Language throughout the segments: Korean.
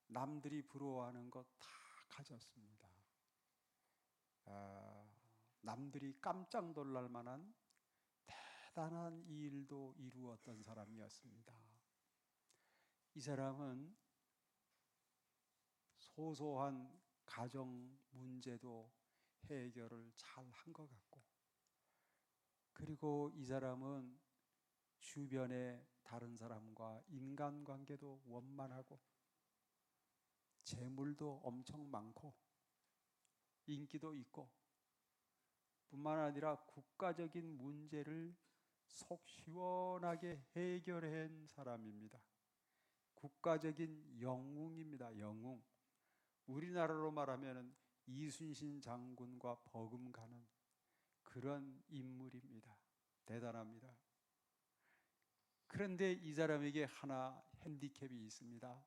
남들이 부러워하는 것 다 가졌습니다. 남들이 깜짝 놀랄 만한 대단한 일도 이루었던 사람이었습니다. 이 사람은 소소한 가정 문제도 해결을 잘 한 것 같고, 그리고 이 사람은 주변의 다른 사람과 인간관계도 원만하고 재물도 엄청 많고 인기도 있고, 뿐만 아니라 국가적인 문제를 속 시원하게 해결한 사람입니다. 국가적인 영웅입니다. 영웅. 우리나라로 말하면 이순신 장군과 버금가는 그런 인물입니다. 대단합니다. 그런데 이 사람에게 하나 핸디캡이 있습니다.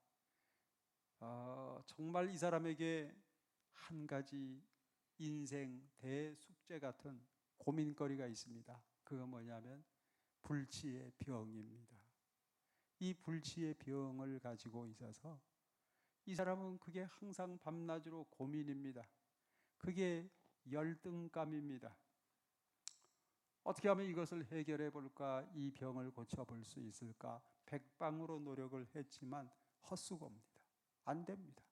정말 이 사람에게 한 가지 인생 대숙제 같은 고민거리가 있습니다. 그건 뭐냐면 불치의 병입니다. 이 불치의 병을 가지고 있어서 이 사람은 그게 항상 밤낮으로 고민입니다. 그게 열등감입니다. 어떻게 하면 이것을 해결해 볼까, 이 병을 고쳐볼 수 있을까 백방으로 노력을 했지만 헛수고입니다. 안 됩니다.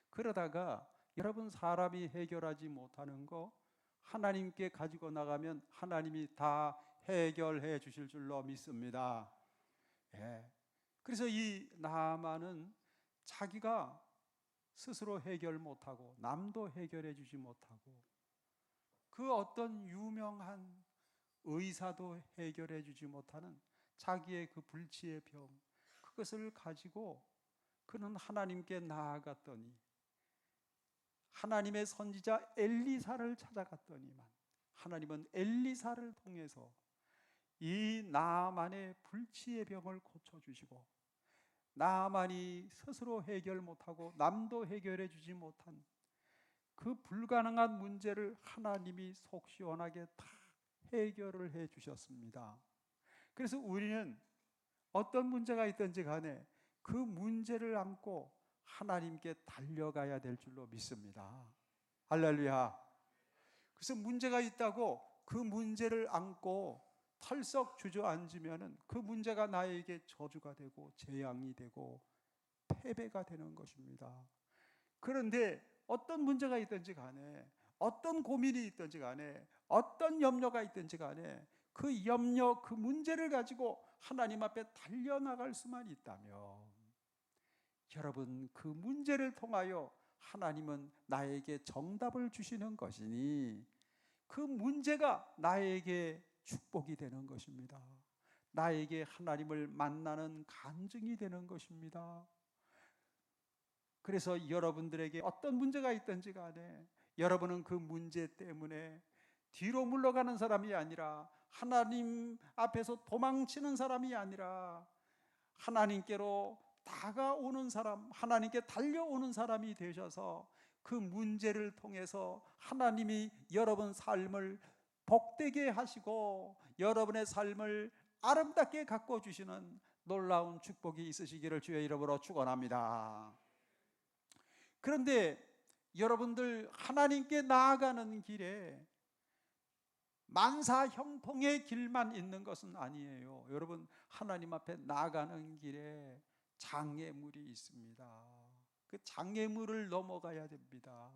그러다가 여러분, 사람이 해결하지 못하는 거 하나님께 가지고 나가면 하나님이 다 해결해 주실 줄로 믿습니다. 예. 그래서 이 나아만은 자기가 스스로 해결 못하고 남도 해결해 주지 못하고 그 어떤 유명한 의사도 해결해 주지 못하는 자기의 그 불치의 병, 그것을 가지고 그는 하나님께 나아갔더니 하나님의 선지자 엘리사를 찾아갔더니만 하나님은 엘리사를 통해서 이 나아만의 불치의 병을 고쳐주시고, 나아만이 스스로 해결 못하고 남도 해결해 주지 못한 그 불가능한 문제를 하나님이 속 시원하게 다 해결을 해 주셨습니다. 그래서 우리는 어떤 문제가 있든지 간에 그 문제를 안고 하나님께 달려가야 될 줄로 믿습니다. 할렐루야. 그래서 문제가 있다고 그 문제를 안고 털썩 주저앉으면 그 문제가 나에게 저주가 되고 재앙이 되고 패배가 되는 것입니다. 그런데 어떤 문제가 있든지 간에, 어떤 고민이 있든지 간에, 어떤 염려가 있든지 간에 그 염려, 그 문제를 가지고 하나님 앞에 달려나갈 수만 있다면, 여러분, 그 문제를 통하여 하나님은 나에게 정답을 주시는 것이니 그 문제가 나에게 축복이 되는 것입니다. 나에게 하나님을 만나는 간증이 되는 것입니다. 그래서 여러분들에게 어떤 문제가 있든지 간에 여러분은 그 문제 때문에 뒤로 물러가는 사람이 아니라, 하나님 앞에서 도망치는 사람이 아니라 하나님께로 다가오는 사람, 하나님께 달려오는 사람이 되셔서 그 문제를 통해서 하나님이 여러분 삶을 복되게 하시고 여러분의 삶을 아름답게 가꿔주시는 놀라운 축복이 있으시기를 주의 이름으로 축원합니다. 그런데 여러분들, 하나님께 나아가는 길에 만사형통의 길만 있는 것은 아니에요. 여러분, 하나님 앞에 나아가는 길에 장애물이 있습니다. 그 장애물을 넘어가야 됩니다.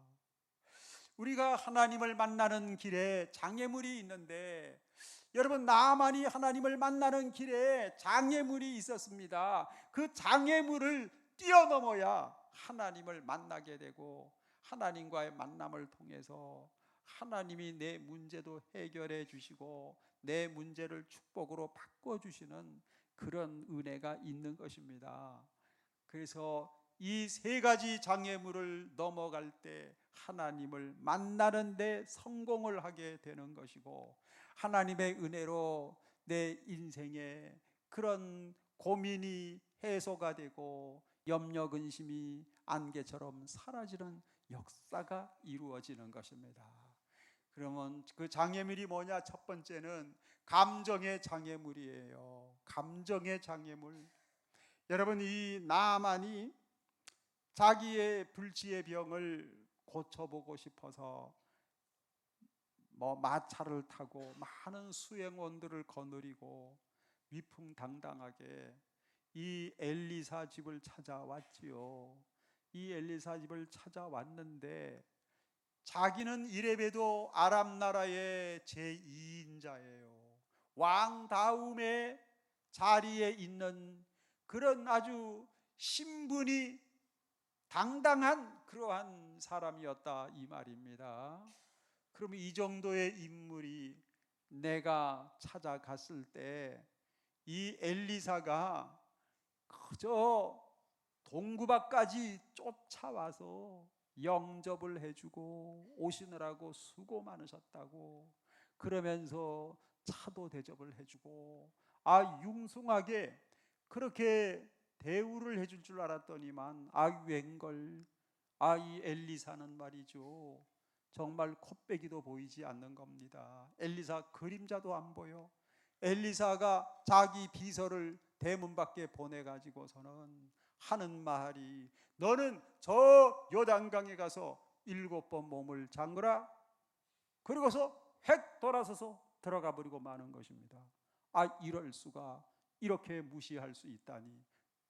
우리가 하나님을 만나는 길에 장애물이 있는데, 여러분, 나만이 하나님을 만나는 길에 장애물이 있었습니다. 그 장애물을 뛰어넘어야 하나님을 만나게 되고, 하나님과의 만남을 통해서 하나님이 내 문제도 해결해 주시고 내 문제를 축복으로 바꿔주시는 그런 은혜가 있는 것입니다. 그래서 이 세 가지 장애물을 넘어갈 때 하나님을 만나는 데 성공을 하게 되는 것이고, 하나님의 은혜로 내 인생에 그런 고민이 해소가 되고 염려 근심이 안개처럼 사라지는 역사가 이루어지는 것입니다. 그러면 그 장애물이 뭐냐? 첫 번째는 감정의 장애물이에요. 감정의 장애물. 여러분, 이 나만이 자기의 불치의 병을 고쳐보고 싶어서 마차를 타고 많은 수행원들을 거느리고 위풍당당하게 이 엘리사 집을 찾아왔지요. 이 엘리사 집을 찾아왔는데 자기는 이래봬도 아람 나라의 제2인자예요. 왕 다음에 자리에 있는 그런 아주 신분이 당당한 그러한 사람이었다 이 말입니다. 그러면 이 정도의 인물이 내가 찾아갔을 때 이 엘리사가 그저 동구박까지 쫓아와서 영접을 해주고 오시느라고 수고 많으셨다고 그러면서 차도 대접을 해주고 융숭하게 그렇게 대우를 해줄 줄 알았더니만 웬걸 이 엘리사는 말이죠 정말 콧배기도 보이지 않는 겁니다. 엘리사 그림자도 안 보여. 엘리사가 자기 비서를 대문 밖에 보내가지고서는 하는 말이 너는 저 요단강에 가서 7번 몸을 잠그라. 그리고서 획 돌아서서 들어가 버리고 마는 것입니다. 이럴 수가, 이렇게 무시할 수 있다니,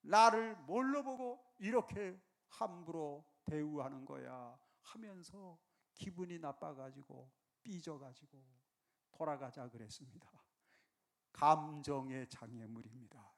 나를 뭘로 보고 이렇게 함부로 대우하는 거야 하면서 기분이 나빠가지고 삐져가지고 돌아가자 그랬습니다. 감정의 장애물입니다.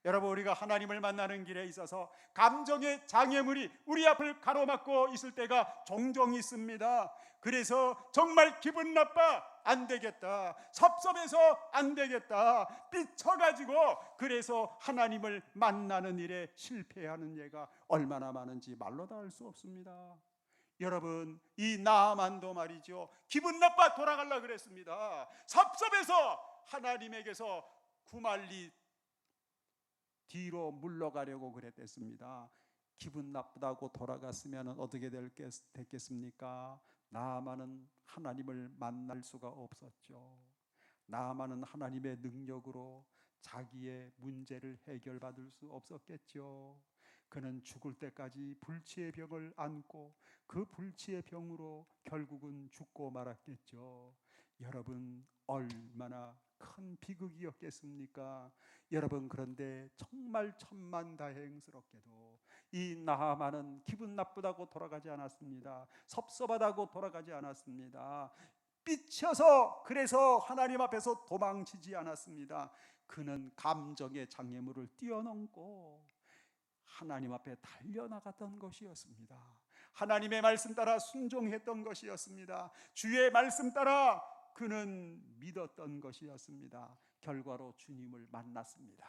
여러분 우리가 하나님을 만나는 길에 있어서 감정의 장애물이 우리 앞을 가로막고 있을 때가 종종 있습니다. 그래서 정말 기분 나빠 안 되겠다, 섭섭해서 안 되겠다, 삐쳐가지고 그래서 하나님을 만나는 일에 실패하는 예가 얼마나 많은지 말로 다 할 수 없습니다. 여러분 이 나아만도 말이죠 기분 나빠 돌아가려고 그랬습니다. 섭섭해서 하나님에게서 구말리 뒤로 물러가려고 그랬댔습니다. 기분 나쁘다고 돌아갔으면 어떻게 됐겠습니까? 나아만은 하나님을 만날 수가 없었죠. 나아만은 하나님의 능력으로 자기의 문제를 해결받을 수 없었겠죠. 그는 죽을 때까지 불치의 병을 안고 그 불치의 병으로 결국은 죽고 말았겠죠. 여러분 얼마나 큰 비극이었겠습니까? 여러분 그런데 정말 천만다행스럽게도 이 나하만은 기분 나쁘다고 돌아가지 않았습니다. 섭섭하다고 돌아가지 않았습니다. 삐쳐서 그래서 하나님 앞에서 도망치지 않았습니다. 그는 감정의 장애물을 뛰어넘고 하나님 앞에 달려나갔던 것이었습니다. 하나님의 말씀 따라 순종했던 것이었습니다. 주의 말씀 따라 그는 믿었던 것이었습니다. 결과로 주님을 만났습니다.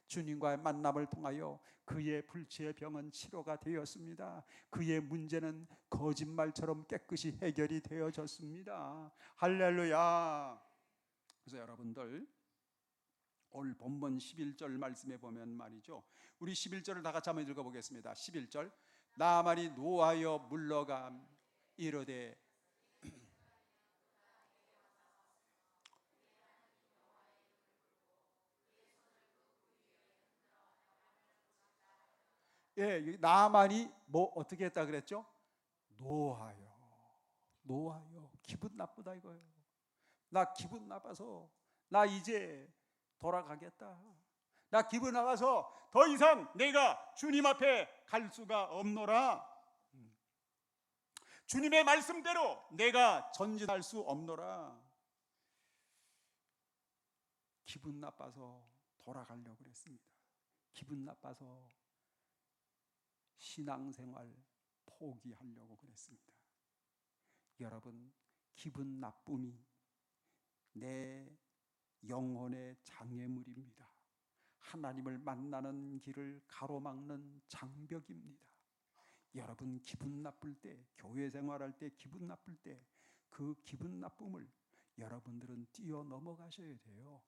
주님과의 만남을 통하여 그의 불치의 병은 치료가 되었습니다. 그의 문제는 거짓말처럼 깨끗이 해결이 되어졌습니다. 할렐루야. 그래서 여러분들 오늘 본문 11절 말씀에 보면 말이죠, 우리 11절을 다 같이 한번 읽어보겠습니다. 11절 나아만이 노하여 물러감 이르되 나아만이 어떻게 했다 그랬죠? 노하여 기분 나쁘다 이거예요. 나 기분 나빠서 나 이제 돌아가겠다. 나 기분 나가서 더 이상 내가 주님 앞에 갈 수가 없노라. 주님의 말씀대로 내가 전진할 수 없노라. 기분 나빠서 돌아가려고 그랬습니다. 기분 나빠서 신앙생활 포기하려고 그랬습니다. 여러분 기분 나쁨이 내 영혼의 장애물입니다. 하나님을 만나는 길을 가로막는 장벽입니다. 여러분 기분 나쁠 때, 교회 생활할 때 기분 나쁠 때 그 기분 나쁨을 여러분들은 뛰어넘어가셔야 돼요.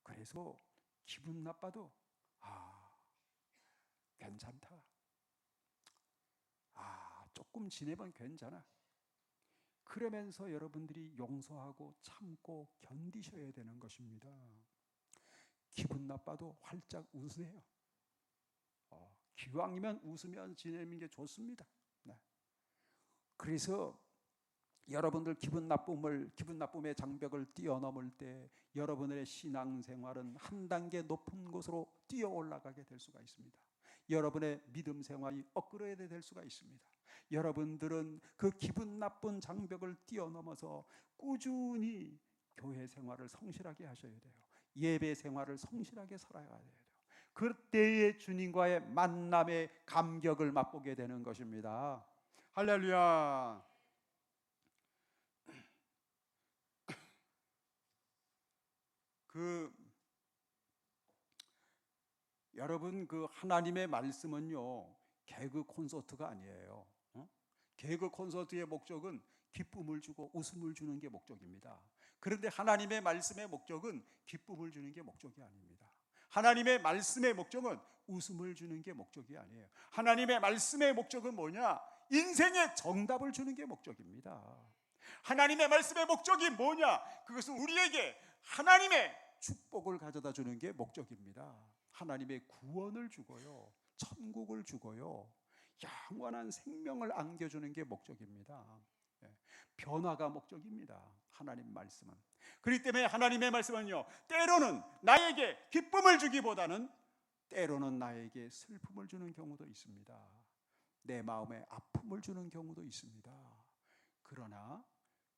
그래서 기분 나빠도 괜찮다, 조금 지내면 괜찮아, 그러면서 여러분들이 용서하고 참고 견디셔야 되는 것입니다. 기분 나빠도 활짝 웃으세요. 기왕이면 웃으면 지내는 게 좋습니다. 네. 그래서 여러분들 기분 나쁨의 장벽을 뛰어넘을 때 여러분의 신앙생활은 한 단계 높은 곳으로 뛰어 올라가게 될 수가 있습니다. 여러분의 믿음 생활이 업그레이드 될 수가 있습니다. 여러분들은 그 기분 나쁜 장벽을 뛰어넘어서 꾸준히 교회 생활을 성실하게 하셔야 돼요. 예배 생활을 성실하게 살아야 돼요. 그때의 주님과의 만남의 감격을 맛보게 되는 것입니다. 할렐루야. 여러분, 하나님의 말씀은요 개그 콘서트가 아니에요. 개그 콘서트의 목적은 기쁨을 주고 웃음을 주는 게 목적입니다. 그런데 하나님의 말씀의 목적은 기쁨을 주는 게 목적이 아닙니다. 하나님의 말씀의 목적은 웃음을 주는 게 목적이 아니에요. 하나님의 말씀의 목적은 뭐냐? 인생의 정답을 주는 게 목적입니다. 하나님의 말씀의 목적이 뭐냐? 그것은 우리에게 하나님의 축복을 가져다 주는 게 목적입니다. 하나님의 구원을 주고요, 천국을 주고요, 영원한 생명을 안겨주는 게 목적입니다. 변화가 목적입니다. 하나님 말씀은. 그렇기 때문에 하나님의 말씀은요 때로는 나에게 기쁨을 주기보다는 때로는 나에게 슬픔을 주는 경우도 있습니다. 내 마음에 아픔을 주는 경우도 있습니다. 그러나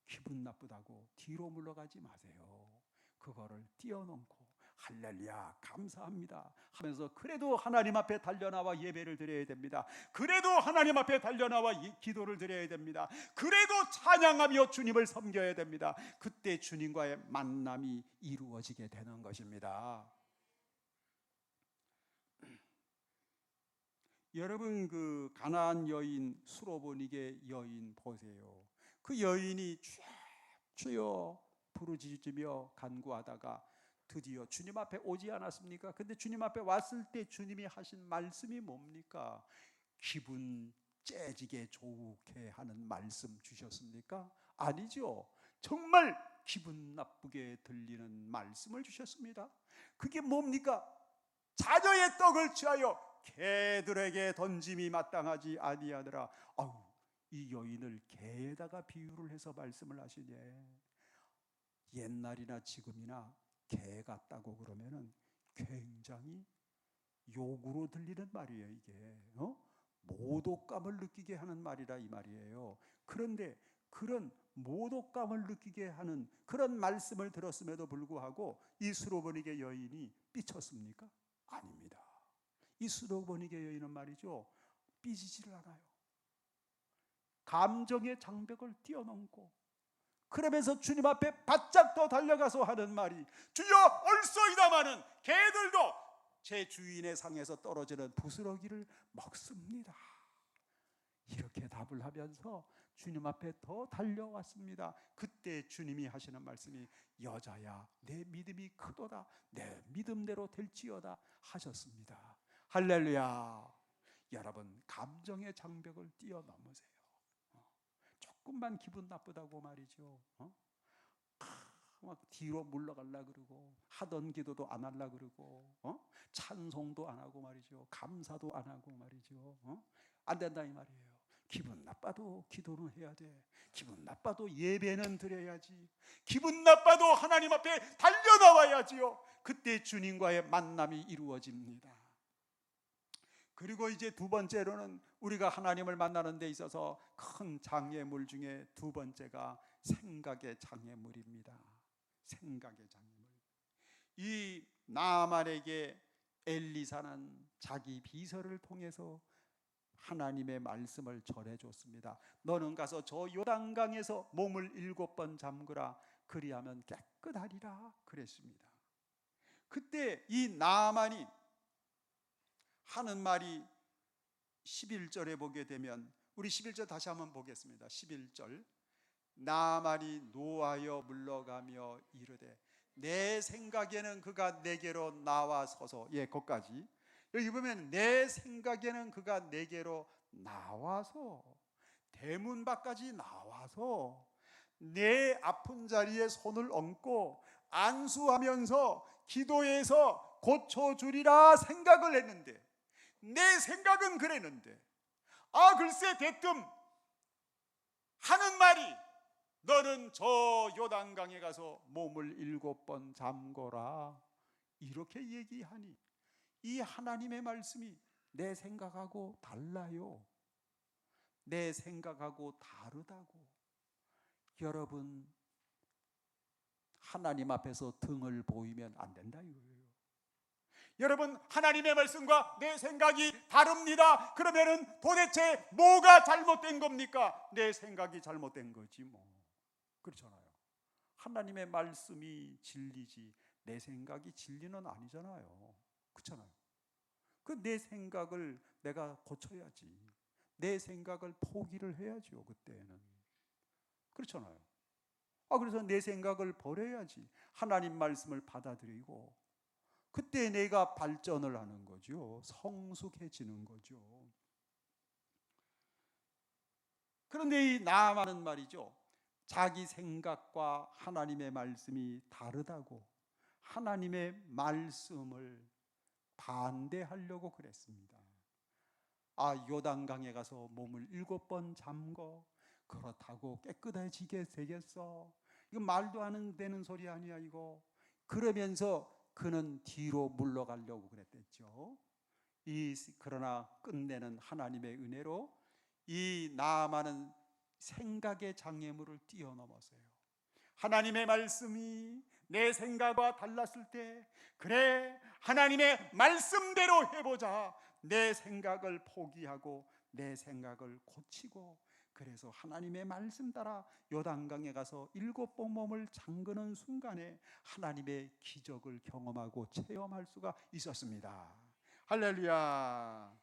기분 나쁘다고 뒤로 물러가지 마세요. 그거를 뛰어넘고 할렐루야 감사합니다 하면서 그래도 하나님 앞에 달려나와 예배를 드려야 됩니다. 그래도 하나님 앞에 달려나와 기도를 드려야 됩니다. 그래도 찬양하며 주님을 섬겨야 됩니다. 그때 주님과의 만남이 이루어지게 되는 것입니다. 여러분, 가나안 여인 수로보니게 여인 보세요. 그 여인이 주여 부르짖으며 간구하다가 드디어 주님 앞에 오지 않았습니까? 근데 주님 앞에 왔을 때 주님이 하신 말씀이 뭡니까? 기분 째지게 좋게 하는 말씀 주셨습니까? 아니죠. 정말 기분 나쁘게 들리는 말씀을 주셨습니다. 그게 뭡니까? 자녀의 떡을 취하여 개들에게 던짐이 마땅하지 아니하더라. 이 여인을 개에다가 비유를 해서 말씀을 하시네. 옛날이나 지금이나 개 같다고 그러면은 굉장히 욕으로 들리는 말이에요. 이게 모독감을 느끼게 하는 말이라 이 말이에요. 그런데 그런 모독감을 느끼게 하는 그런 말씀을 들었음에도 불구하고 이 수로보니게 여인이 삐쳤습니까? 아닙니다. 이 수로보니게 여인은 말이죠 삐지지를 않아요. 감정의 장벽을 뛰어넘고 그러면서 주님 앞에 바짝 더 달려가서 하는 말이 주여 올소이다마는 개들도 제 주인의 상에서 떨어지는 부스러기를 먹습니다. 이렇게 답을 하면서 주님 앞에 더 달려왔습니다. 그때 주님이 하시는 말씀이 여자야 내 믿음이 크도다 내 믿음대로 될지어다 하셨습니다. 할렐루야. 여러분 감정의 장벽을 뛰어넘으세요. 조금만 기분 나쁘다고 말이죠 막 뒤로 물러가려 그러고 하던 기도도 안 하려 그러고 찬송도 안 하고 말이죠 감사도 안 하고 말이죠 안 된다 이 말이에요. 기분 나빠도 기도는 해야 돼. 기분 나빠도 예배는 드려야지. 기분 나빠도 하나님 앞에 달려나와야지요. 그때 주님과의 만남이 이루어집니다. 그리고 이제 두 번째로는 우리가 하나님을 만나는 데 있어서 큰 장애물 중에 두 번째가 생각의 장애물입니다. 생각의 장애물. 이 나아만에게 엘리사는 자기 비서를 통해서 하나님의 말씀을 전해줬습니다. 너는 가서 저 요단강에서 몸을 7번 잠그라 그리하면 깨끗하리라 그랬습니다. 그때 이 나아만이 하는 말이 11절에 보게 되면 우리 11절 다시 한번 보겠습니다. 11절 나아만이 노하여 물러가며 이르되 내 생각에는 그가 내게로 나와서서 거기까지 여기 보면 내 생각에는 그가 내게로 나와서 대문 밖까지 나와서 내 아픈 자리에 손을 얹고 안수하면서 기도해서 고쳐주리라 생각을 했는데 내 생각은 그랬는데 글쎄 대뜸 하는 말이 너는 저 요단강에 가서 몸을 7번 잠거라 이렇게 얘기하니 이 하나님의 말씀이 내 생각하고 달라요. 내 생각하고 다르다고. 여러분, 하나님 앞에서 등을 보이면 안 된다 이거예요. 여러분, 하나님의 말씀과 내 생각이 다릅니다. 그러면은 도대체 뭐가 잘못된 겁니까? 내 생각이 잘못된 거지 뭐. 그렇잖아요. 하나님의 말씀이 진리지 내 생각이 진리는 아니잖아요. 그렇잖아요. 그 내 생각을 내가 고쳐야지. 내 생각을 포기를 해야죠. 그때는. 그렇잖아요. 그래서 내 생각을 버려야지. 하나님 말씀을 받아들이고 그때 내가 발전을 하는 거죠. 성숙해지는 거죠. 그런데 이 나아만은 말이죠. 자기 생각과 하나님의 말씀이 다르다고 하나님의 말씀을 반대하려고 그랬습니다. 요단강에 가서 몸을 7번 잠궈 그렇다고 깨끗해지게 되겠어? 이거 말도 안 되는 소리 아니야 이거. 그러면서 그는 뒤로 물러가려고 그랬댔죠. 그러나 끝내는 하나님의 은혜로 이 나아만은 생각의 장애물을 뛰어넘었어요. 하나님의 말씀이 내 생각과 달랐을 때 그래 하나님의 말씀대로 해보자. 내 생각을 포기하고 내 생각을 고치고 그래서 하나님의 말씀 따라 요단강에 가서 7번 몸을 잠그는 순간에 하나님의 기적을 경험하고 체험할 수가 있었습니다. 할렐루야.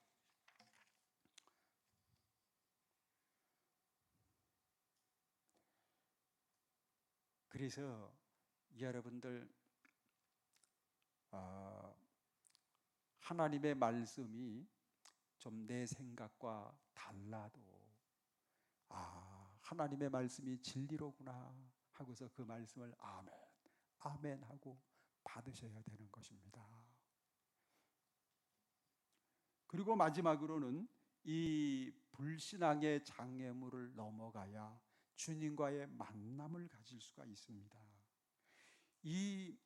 그래서 여러분들 하나님의 말씀이 좀 내 생각과 달라도 하나님의 말씀이 진리로구나 하고서 그 말씀을 아멘, 아멘 하고 받으셔야 되는 것입니다. 그리고 마지막으로는 이 불신앙의 장애물을 넘어가야 주님과의 만남을 가질 수가 있습니다. 이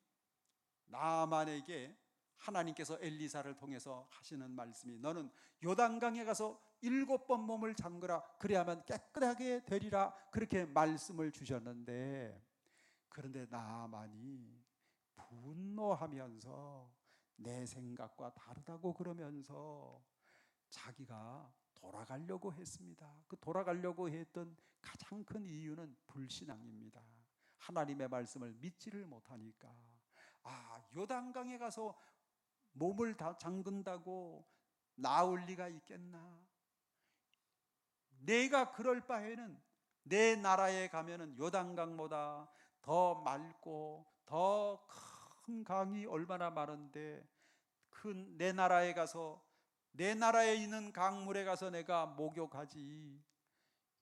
나아만에게 하나님께서 엘리사를 통해서 하시는 말씀이 너는 요단강에 가서 7번 몸을 잠그라 그래야만 깨끗하게 되리라 그렇게 말씀을 주셨는데 그런데 나아만이 분노하면서 내 생각과 다르다고 그러면서 자기가 돌아가려고 했습니다. 그 돌아가려고 했던 가장 큰 이유는 불신앙입니다. 하나님의 말씀을 믿지를 못하니까 요단강에 가서 몸을 다 잠근다고 나올 리가 있겠나? 내가 그럴 바에는 내 나라에 가면은 요단강보다 더 맑고 더 큰 강이 얼마나 많은데 큰 내 나라에 가서 내 나라에 있는 강물에 가서 내가 목욕하지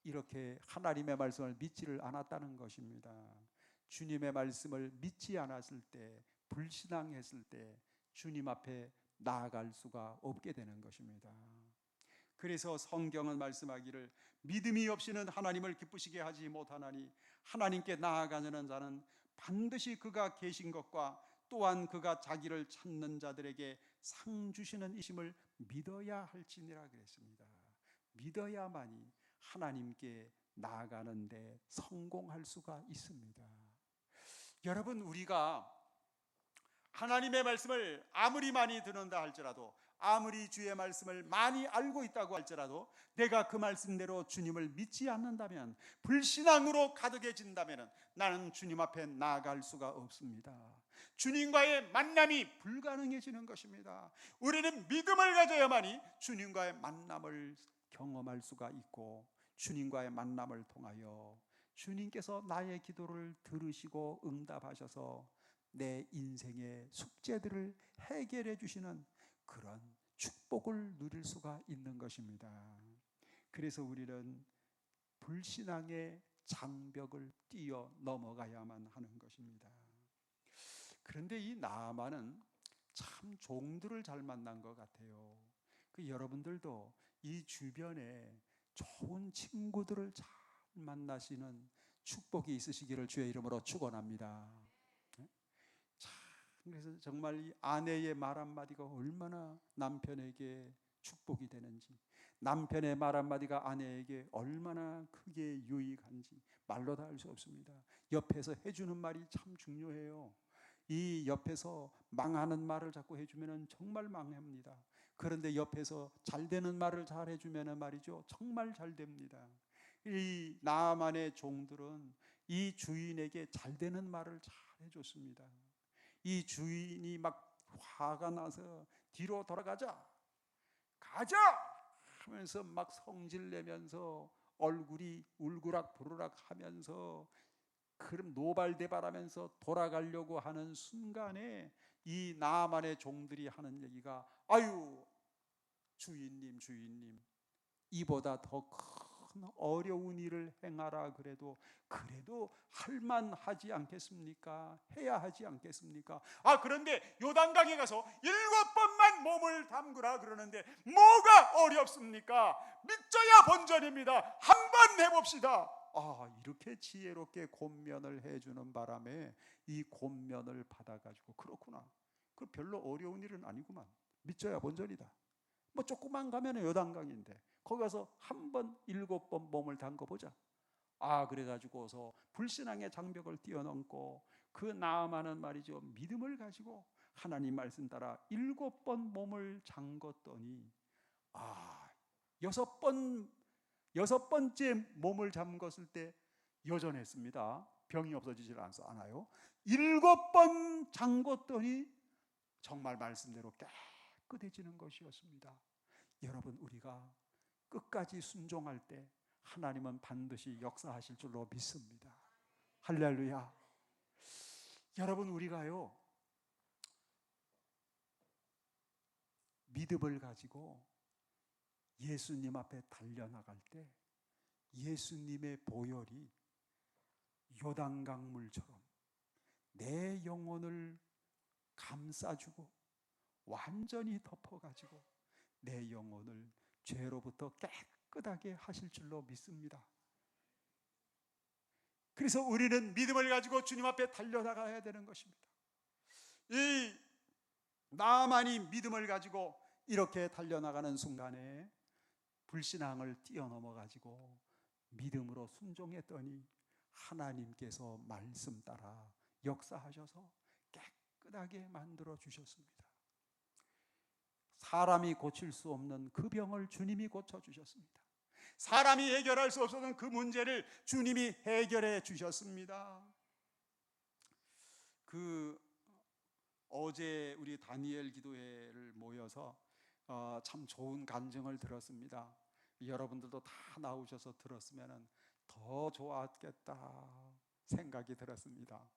이렇게 하나님의 말씀을 믿지를 않았다는 것입니다. 주님의 말씀을 믿지 않았을 때 불신앙했을 때 주님 앞에 나아갈 수가 없게 되는 것입니다. 그래서 성경은 말씀하기를 믿음이 없이는 하나님을 기쁘시게 하지 못하나니 하나님께 나아가는 자는 반드시 그가 계신 것과 또한 그가 자기를 찾는 자들에게 상 주시는 이심을 믿어야 할지니라 그랬습니다. 믿어야만이 하나님께 나아가는데 성공할 수가 있습니다. 여러분, 우리가 하나님의 말씀을 아무리 많이 듣는다 할지라도 아무리 주의 말씀을 많이 알고 있다고 할지라도 내가 그 말씀대로 주님을 믿지 않는다면 불신앙으로 가득해진다면 나는 주님 앞에 나아갈 수가 없습니다. 주님과의 만남이 불가능해지는 것입니다. 우리는 믿음을 가져야만이 주님과의 만남을 경험할 수가 있고 주님과의 만남을 통하여 주님께서 나의 기도를 들으시고 응답하셔서 내 인생의 숙제들을 해결해 주시는 그런 축복을 누릴 수가 있는 것입니다. 그래서 우리는 불신앙의 장벽을 뛰어 넘어가야만 하는 것입니다. 그런데 이 나아만은 참 종들을 잘 만난 것 같아요. 여러분들도 이 주변에 좋은 친구들을 잘 만나시는 축복이 있으시기를 주의 이름으로 축원합니다. 참, 그래서 정말 이 아내의 말 한마디가 얼마나 남편에게 축복이 되는지, 남편의 말 한마디가 아내에게 얼마나 크게 유익한지 말로 다 알 수 없습니다. 옆에서 해주는 말이 참 중요해요. 이 옆에서 망하는 말을 자꾸 해주면 정말 망합니다. 그런데 옆에서 잘 되는 말을 잘 해주면 말이죠, 정말 잘 됩니다. 이 나만의 종들은 이 주인에게 잘 되는 말을 잘 해줬습니다. 이 주인이 막 화가 나서 뒤로 돌아가자, 가자 하면서 막 성질내면서 얼굴이 울그락부르락 하면서 그럼 노발대발하면서 돌아가려고 하는 순간에 이 나만의 종들이 하는 얘기가, 아유 주인님, 주인님, 이보다 더 큰 어려운 일을 행하라 그래도 할만하지 않겠습니까? 해야 하지 않겠습니까? 그런데 요단강에 가서 7번만 몸을 담그라 그러는데 뭐가 어렵습니까? 믿져야 본전입니다. 한번 해봅시다. 이렇게 지혜롭게 권면을 해주는 바람에 이 권면을 받아가지고, 그렇구나, 그 별로 어려운 일은 아니구만, 믿져야 본전이다. 뭐 조금만 가면 요단강인데 거기 가서 한번 7번 몸을 담궈보자. 그래가지고서 불신앙의 장벽을 뛰어넘고 그 나아만은 말이죠, 믿음을 가지고 하나님 말씀 따라 7번 몸을 잠궜더니 여섯 번째 몸을 잠궜을 때 여전했습니다. 병이 없어지질 않아요. 7번 잠궜더니 정말 말씀대로 깨끗해지는 것이었습니다. 여러분, 우리가 끝까지 순종할 때 하나님은 반드시 역사하실 줄로 믿습니다. 할렐루야. 여러분, 우리가요 믿음을 가지고 예수님 앞에 달려나갈 때 예수님의 보혈이 요단강물처럼 내 영혼을 감싸주고 완전히 덮어가지고 내 영혼을 죄로부터 깨끗하게 하실 줄로 믿습니다. 그래서 우리는 믿음을 가지고 주님 앞에 달려나가야 되는 것입니다. 이 나만이 믿음을 가지고 이렇게 달려나가는 순간에 불신앙을 뛰어넘어 가지고 믿음으로 순종했더니 하나님께서 말씀 따라 역사하셔서 깨끗하게 만들어 주셨습니다. 사람이 고칠 수 없는 그 병을 주님이 고쳐주셨습니다. 사람이 해결할 수 없었던 그 문제를 주님이 해결해 주셨습니다. 어제 우리 다니엘 기도회를 모여서 참 좋은 간증을 들었습니다. 여러분들도 다 나오셔서 들었으면 더 좋았겠다 생각이 들었습니다.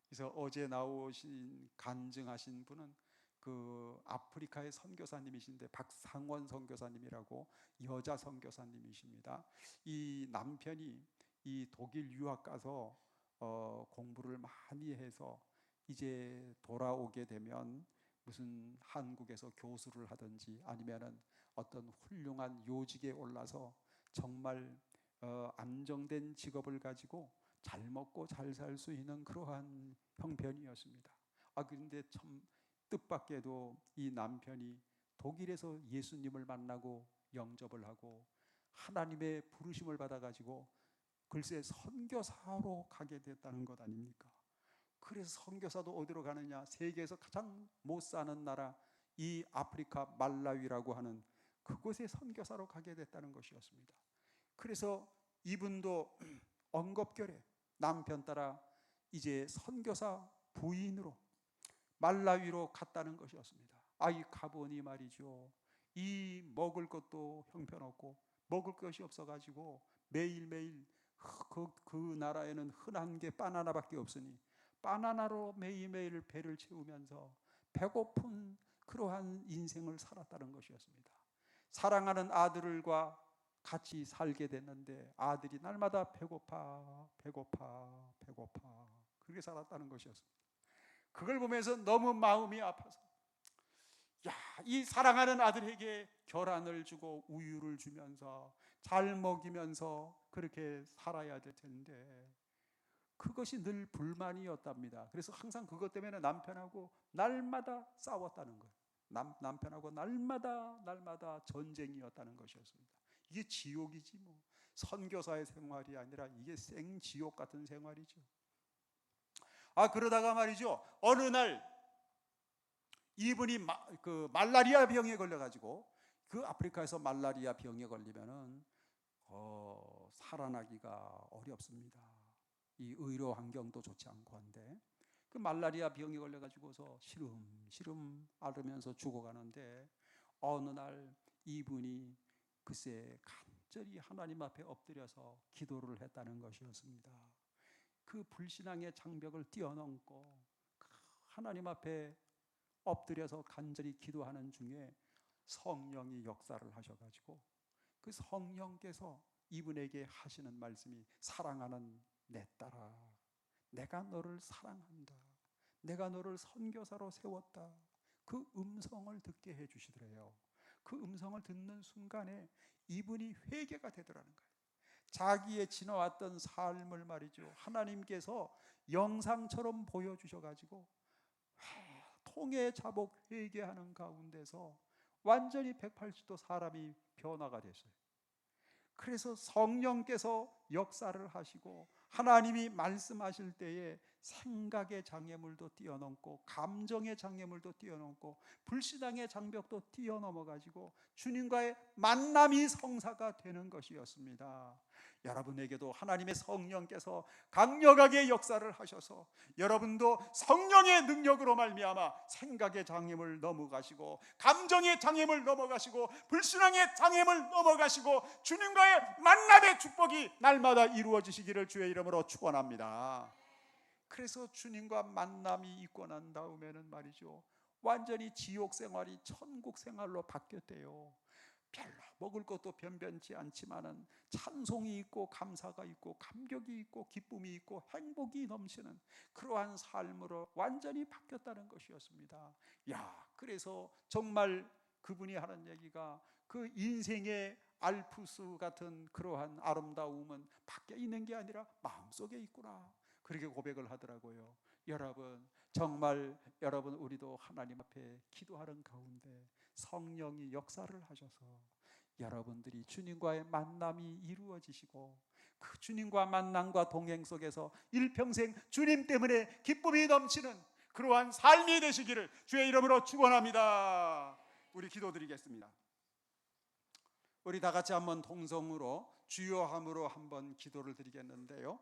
그래서 어제 나오신 간증하신 분은 그 아프리카의 선교사님이신데 박상원 선교사님이라고 여자 선교사님이십니다. 이 남편이 이 독일 유학 가서 공부를 많이 해서 이제 돌아오게 되면 무슨 한국에서 교수를 하든지 아니면은 어떤 훌륭한 요직에 올라서 정말 안정된 직업을 가지고 잘 먹고 잘 살 수 있는 그러한 형편이었습니다. 그런데 참 뜻밖에도 이 남편이 독일에서 예수님을 만나고 영접을 하고 하나님의 부르심을 받아가지고 글쎄 선교사로 가게 됐다는 것 아닙니까? 그래서 선교사도 어디로 가느냐, 세계에서 가장 못 사는 나라 이 아프리카 말라위라고 하는 그곳에 선교사로 가게 됐다는 것이었습니다. 그래서 이분도 엉겁결에 남편 따라 이제 선교사 부인으로 말라위로 갔다는 것이었습니다. 이 가보니 말이죠, 이 먹을 것도 형편없고 먹을 것이 없어가지고 매일매일 그 나라에는 흔한 게 바나나밖에 없으니 바나나로 매일매일 배를 채우면서 배고픈 그러한 인생을 살았다는 것이었습니다. 사랑하는 아들과 같이 살게 됐는데 아들이 날마다 배고파 그렇게 살았다는 것이었습니다. 그걸 보면서 너무 마음이 아파서 야, 이 사랑하는 아들에게 결혼을 주고 우유를 주면서 잘 먹이면서 그렇게 살아야 될 텐데 그것이 늘 불만이었답니다. 그래서 항상 그것 때문에 남편하고 날마다 싸웠다는 거예요. 남편하고 날마다 전쟁이었다는 것이었습니다. 이게 지옥이지 뭐. 선교사의 생활이 아니라 이게 생지옥 같은 생활이죠. 그러다가 말이죠, 어느 날 이분이 말라리아 병에 걸려가지고, 그 아프리카에서 말라리아 병에 걸리면은 살아나기가 어렵습니다. 이 의료 환경도 좋지 않고 한데, 그 말라리아 병에 걸려가지고서 시름 앓으면서 죽어가는데, 어느 날 이분이 글쎄 간절히 하나님 앞에 엎드려서 기도를 했다는 것이었습니다. 그 불신앙의 장벽을 뛰어넘고 하나님 앞에 엎드려서 간절히 기도하는 중에 성령이 역사를 하셔가지고, 그 성령께서 이분에게 하시는 말씀이, 사랑하는 내 딸아, 내가 너를 사랑한다, 내가 너를 선교사로 세웠다, 그 음성을 듣게 해주시더래요. 그 음성을 듣는 순간에 이분이 회개가 되더라는 거예요. 자기의 지나왔던 삶을 말이죠, 하나님께서 영상처럼 보여주셔가지고 통해 자복 회개하는 가운데서 완전히 180도 사람이 변화가 됐어요. 그래서 성령께서 역사를 하시고 하나님이 말씀하실 때에 생각의 장애물도 뛰어넘고 감정의 장애물도 뛰어넘고 불신앙의 장벽도 뛰어넘어 가지고 주님과의 만남이 성사가 되는 것이었습니다. 여러분에게도 하나님의 성령께서 강력하게 역사를 하셔서 여러분도 성령의 능력으로 말미암아 생각의 장애물 넘어가시고 감정의 장애물 넘어가시고 불신앙의 장애물 넘어가시고 주님과의 만남의 축복이 날마다 이루어지시기를 주의 이름으로 축원합니다. 그래서 주님과 만남이 있고 난 다음에는 말이죠, 완전히 지옥 생활이 천국 생활로 바뀌었대요. 별로 먹을 것도 변변치 않지만은 찬송이 있고 감사가 있고 감격이 있고 기쁨이 있고 행복이 넘치는 그러한 삶으로 완전히 바뀌었다는 것이었습니다. 그래서 정말 그분이 하는 얘기가, 그 인생의 알프스 같은 그러한 아름다움은 밖에 있는 게 아니라 마음속에 있구나, 그렇게 고백을 하더라고요. 여러분, 정말 여러분, 우리도 하나님 앞에 기도하는 가운데 성령이 역사를 하셔서 여러분들이 주님과의 만남이 이루어지시고 그 주님과 만남과 동행 속에서 일평생 주님 때문에 기쁨이 넘치는 그러한 삶이 되시기를 주의 이름으로 축원합니다. 우리 기도드리겠습니다. 우리 다 같이 한번 통성으로 주여함으로 한번 기도를 드리겠는데요,